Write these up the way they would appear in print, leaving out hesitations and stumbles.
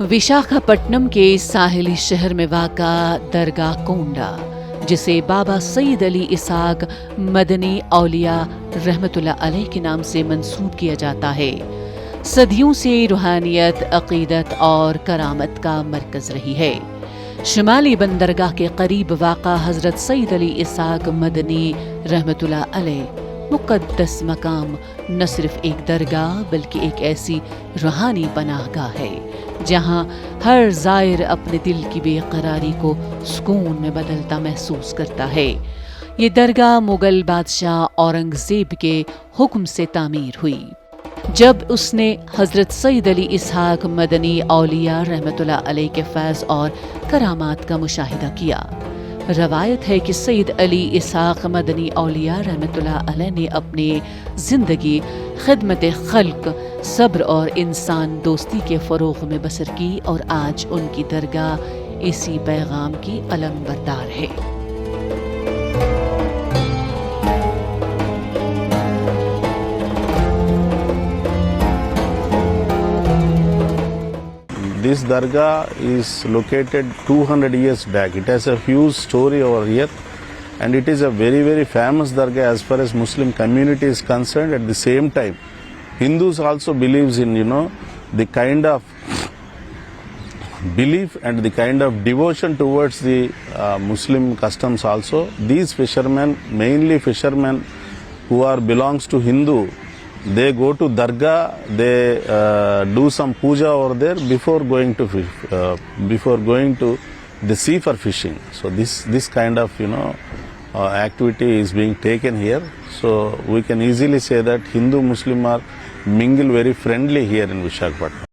विशाखापट्टनम के साहिली शहर में वाक़ा दरगाह कोंडा, जिसे बाबा सईद अली इसहाक मदनी औलिया रहमतुल्लाह अलैह के नाम से मंसूब किया जाता है, सदियों से रूहानियत, अक़ीदत और करामत का मरकज़ रही है। शुमाली बंदरगाह के करीब वाक़ा हज़रत सईद अली इसहाक मदनी रहमतुल्लाह अलैह मुक़द्दस मकाम न सिर्फ एक दरगाह बल्कि एक ऐसी रूहानी पनाहगाह है जहाँ हर ज़ायर अपने दिल की बेकरारी को सुकून में बदलता महसूस करता है। ये दरगाह मुग़ल बादशाह औरंगज़ेब के हुक्म से तामीर हुई जब उसने हज़रत सईद अली इसहाक मदनी औलिया रहमतुल्लाह अलैह के फैज़ और करामात का मुशाहिदा किया। रवायत है कि सईद अली इसहाक मदनी औलिया रहमतुल्लाह अलैह ने अपनी ज़िंदगी खिदमत खल्क, सब्र और इंसान दोस्ती के फ़रोग़ में बसर की और आज उनकी दरगाह इसी पैगाम की अलमबरदार है। This dargah is located 200 years back. It has a huge story over here, and it is a very, very famous dargah as far as Muslim community is concerned. At the same time, Hindus also believes in, the kind of belief and the kind of devotion towards the Muslim customs also. These fishermen, mainly fishermen who belongs to Hindu, they go to dargah, they do some puja over there before going to the sea for fishing. So this kind of activity is being taken here. So we can easily say that Hindu Muslim are mingle very friendly here in Visakhapatnam.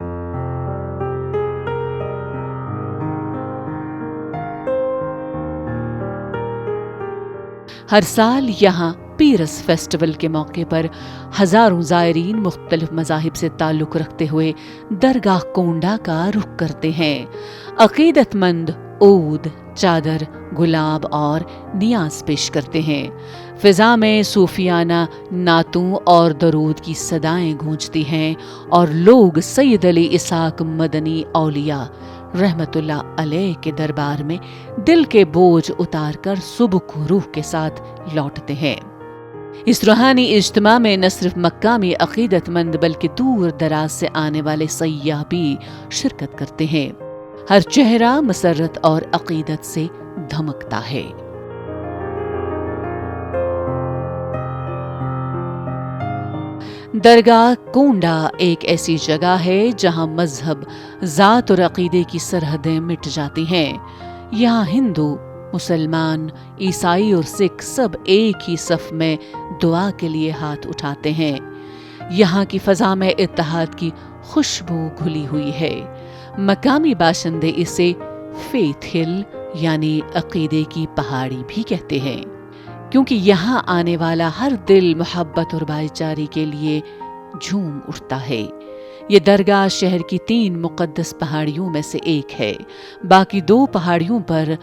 हर साल यहाँ पीरस festival के मौके पर हज़ारों ज़ायरीन मुख्तलिफ मज़ाहिब से ताल्लुक़ रखते हुए दरगाह कोंडा का रुख करते हैं। अक़ीदतमंद ऊद, चादर, गुलाब और नियाज पेश करते हैं। फ़िज़ा में सूफियाना नातों और दरूद की सदाएं गूंजती हैं और लोग सैयद अली इसहाक मदनी औलिया रहमतुल्लाह अलैह के दरबार में दिल के बोझ उतार कर सुबह रूह के साथ लौटते हैं। इस रूहानी इज्तिमा में न सिर्फ मक्कामी अक़ीदतमंद बल्कि दूर दराज से आने वाले सय्याह भी शिरकत करते हैं। हर चेहरा मसरत और अक़ीदत से धमकता है। दरगाह कोंडा एक ऐसी जगह है जहां मजहब, ज़ात और अक़ीदे की सरहदें मिट जाती हैं। यहाँ हिंदू, मुसलमान, ईसाई और सिख सब एक ही सफ में दुआ के लिए हाथ उठाते हैं। यहाँ की फ़ज़ा में इत्तेहाद की खुशबू घुली हुई है। मकामी बाशिंदे इसे फेथ हिल यानी अक़ीदे की पहाड़ी भी कहते हैं, क्योंकि यहाँ आने वाला हर दिल मोहब्बत और भाईचारे के लिए झूम उठता है। ये दरगाह शहर की 3 मुक़द्दस पहाड़ियों में से एक है। बाकी 2 पहाड़ियों पर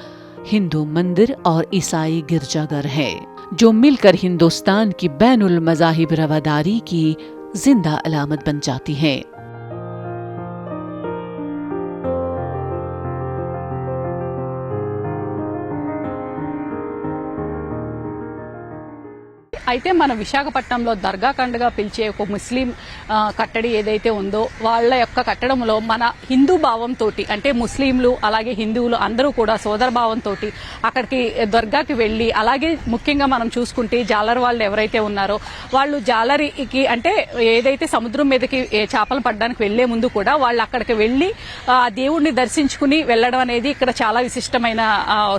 हिंदू मंदिर और ईसाई गिरजाघर हैं, जो मिलकर हिंदुस्तान की बैनुल मज़ाहिब रवादारी की जिंदा अलामत बन जाती हैं। అయితే మన విశాఖపట్నంలో దర్గా కండగా పిలిచే ఒక ముస్లిం కట్టడి ఏదైతే ఉందో వాళ్ళ యొక్క కట్టడంలో మన హిందూ భావంతో అంటే ముస్లింలు అలాగే హిందువులు అందరూ కూడా సోదర భావంతో అక్కడికి దర్గాకి వెళ్లి, అలాగే ముఖ్యంగా మనం చూసుకుంటే జాలర్ వాళ్ళు ఎవరైతే ఉన్నారో వాళ్ళు జాలరికి అంటే ఏదైతే సముద్రం మీదకి చేపలు పడడానికి వెళ్లే ముందు కూడా వాళ్ళు అక్కడికి వెళ్లి ఆ దేవుడిని దర్శించుకుని వెళ్లడం అనేది ఇక్కడ చాలా విశిష్టమైన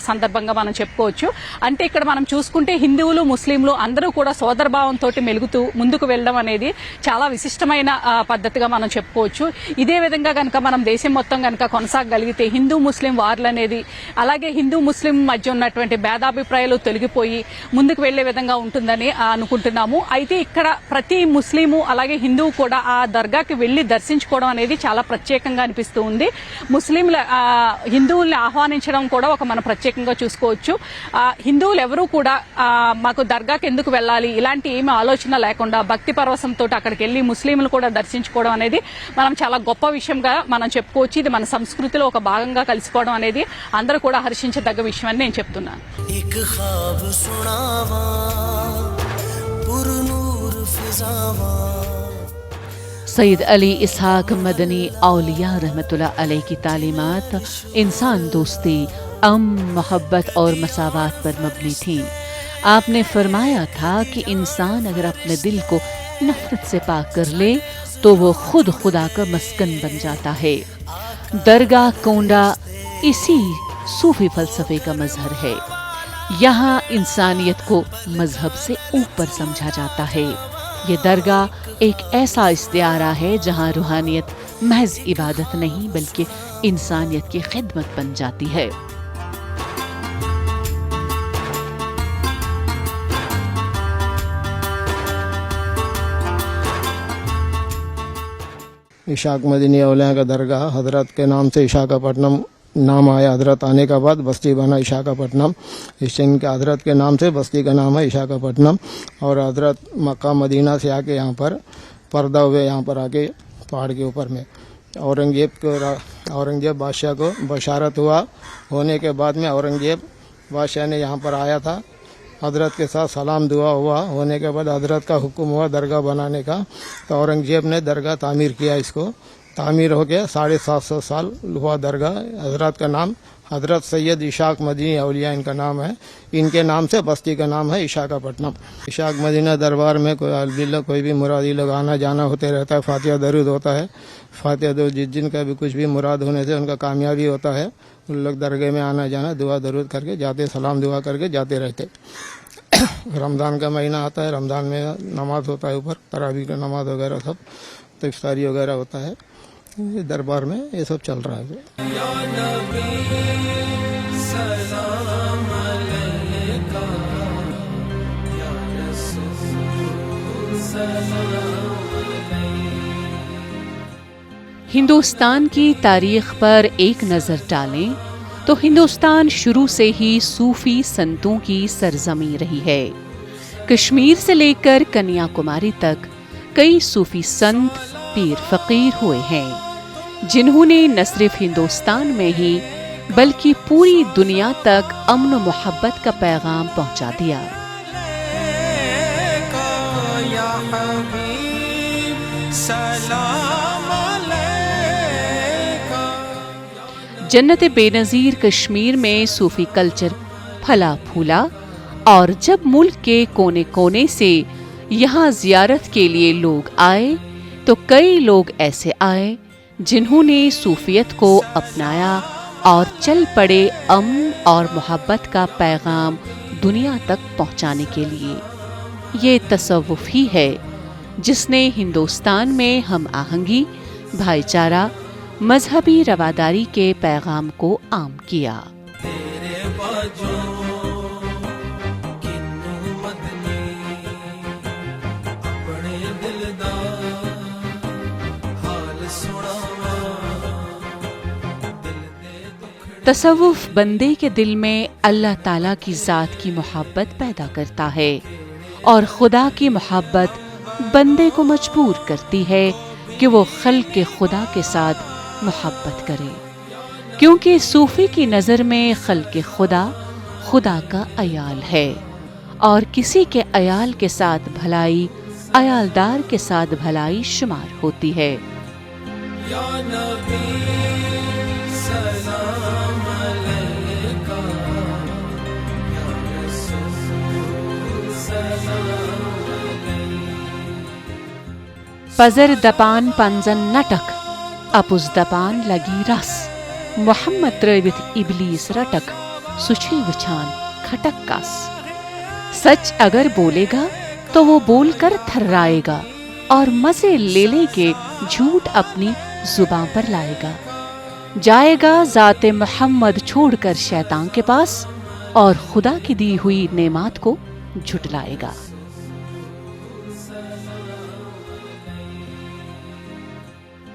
సందర్భంగా మనం చెప్పుకోవచ్చు. అంటే ఇక్కడ మనం చూసుకుంటే హిందువులు, ముస్లింలు అందరూ కూడా సోదర భావంతో మెలుగుతూ ముందుకు వెళ్ళడం అనేది చాలా విశిష్టమైన పద్ధతిగా మనం చెప్పుకోవచ్చు. ఇదే విధంగా గనక మనం దేశం మొత్తం గనక కొనసాగగలిగితే హిందూ ముస్లిం వార్లు అనేది, అలాగే హిందూ ముస్లిం మధ్య ఉన్నటువంటి భేదాభిప్రాయాలు తొలగిపోయి ముందుకు వెళ్లే విధంగా ఉంటుందని అనుకుంటున్నాము. అయితే ఇక్కడ ప్రతి ముస్లిము అలాగే హిందువు కూడా ఆ దర్గాకి వెళ్లి దర్శించుకోవడం అనేది చాలా ప్రత్యేకంగా అనిపిస్తూ ఉంది. ముస్లింల హిందువుల్ని ఆహ్వానించడం కూడా ఒక మనం ప్రత్యేకంగా చూసుకోవచ్చు. హిందువులు ఎవరూ కూడా మాకు దర్గాకి ఎందుకు వెళ్ళాలి వెళ్ళాలి ఇలాంటి ఏమీ ఆలోచన లేకుండా భక్తి పరవశంతో అక్కడికి వెళ్ళి ముస్లింలు కూడా దర్శించుకోవడం అనేది మనం చాలా గొప్ప విషయంగా మనం చెప్పుకోవచ్చు. ఇది మన సంస్కృతిలో ఒక భాగంగా కలిసిపోవడం అనేది అందరూ కూడా హర్షించదగ్గ విషయం అని నేను చెప్తున్నాను. सैयद अली इसहाक मदनी औलिया रहमतुल्लाह अलैह की तालीमात इंसान दोस्ती, मोहब्बत और मसावात पर मबनी थी. आपने फरमाया था कि इंसान अगर अपने दिल को नफरत से पाक कर ले तो वो खुद खुदा का मस्कन बन जाता है. दरगाह कोंडा इसी सूफी फलसफे का मजहर है. यहाँ इंसानियत को मजहब से ऊपर समझा जाता है. ये दरगाह एक ऐसा इस्तिआरा है जहाँ रूहानियत महज इबादत नहीं बल्कि इंसानियत की खिदमत बन जाती है. इशाक मदनी औलिया का दरगाह हजरत के नाम से विशाखापट्टनम नाम आया. हजरत आने के बाद बस्ती बना विशाखापट्टनम. इनके हजरत के नाम से बस्ती का नाम है विशाखापट्टनम. और हजरत मक्का मदीना से आके यहाँ पर पर्दा हुए, यहाँ पर आके पहाड़ के ऊपर में औरंगजेब बादशाह को बशारत हुआ. होने के बाद में औरंगजेब बादशाह ने यहाँ पर आया था. हजरत के साथ सलाम दुआ हुआ. होने के बाद हजरत का हुक्म हुआ दरगाह बनाने का. तो औरंगजेब ने दरगाह तामीर किया. इसको तामीर हो गया 750 साल हुआ दरगाह. हजरत का नाम हजरत सैयद इशाक मदनी औलिया इनका नाम है. इनके नाम से बस्ती का नाम है विशाखापट्टनम. इशाक मदीना दरबार में कोई भी मुरादी लोग आना जाना होते रहता है. फातिहा दरूद होता है. फातिहा दरूद जिनका भी कुछ भी मुराद होने से उनका कामयाबी होता है. उन लोग दरगाह में आना जाना दुआ दरूद करके जाते, सलाम दुआ करके जाते रहते. रमज़ान का महीना आता है. रमज़ान में नमाज होता है ऊपर, तरावी का नमाज वगैरह सब, तो इफ्तारी वगैरह होता है. ये दरबार में ये सब चल रहा है. हिंदुस्तान की तारीख पर एक नज़र डालें तो हिंदुस्तान शुरू से ही सूफी संतों की सरजमीं रही है. कश्मीर से लेकर कन्याकुमारी तक कई सूफी संत पीर फकीर हुए हैं जिन्होंने न सिर्फ हिंदुस्तान में ही बल्कि पूरी दुनिया तक अमन मोहब्बत का पैगाम पहुंचा दिया. जन्नत बेनज़ीर कश्मीर में सूफी कल्चर फला फूला और जब मुल्क के कोने कोने से यहाँ जियारत के लिए लोग आए तो कई लोग ऐसे आए जिन्होंने सूफियत को अपनाया और चल पड़े अमन और मोहब्बत का पैगाम दुनिया तक पहुँचाने के लिए. ये तसव्वुफ ही है जिसने हिंदुस्तान में हम आहंगी, भाईचारा, मजहबी रवादारी के पैगाम को आम किया. तसव्वुफ बंदे के दिल में अल्लाह ताला की ज़ात की मोहब्बत पैदा करता है और खुदा की मोहब्बत बंदे को मजबूर करती है कि वो खल्क़ के खुदा के साथ मोहब्बत करे, क्योंकि सूफी की नज़र में खल्क़ खुदा खुदा का अयाल है और किसी के अयाल के साथ भलाई अयालदार के साथ भलाई शुमार होती है. या नबी सलाम अलैका, या रसूल सलाम अलैका. पजर दपान पंजन नटक अपुज दपान लगी रस मोहम्मद रवित इबलीस रटक सुछी विछान खटक कास. सच अगर बोलेगा तो वो बोलकर थर्राएगा और मजे ले लेके झूठ अपनी जुबान पर लाएगा. जाएगा ज़ाते मोहम्मद छोड़कर शैतान के पास और खुदा की दी हुई नेमात को झुटलाएगा.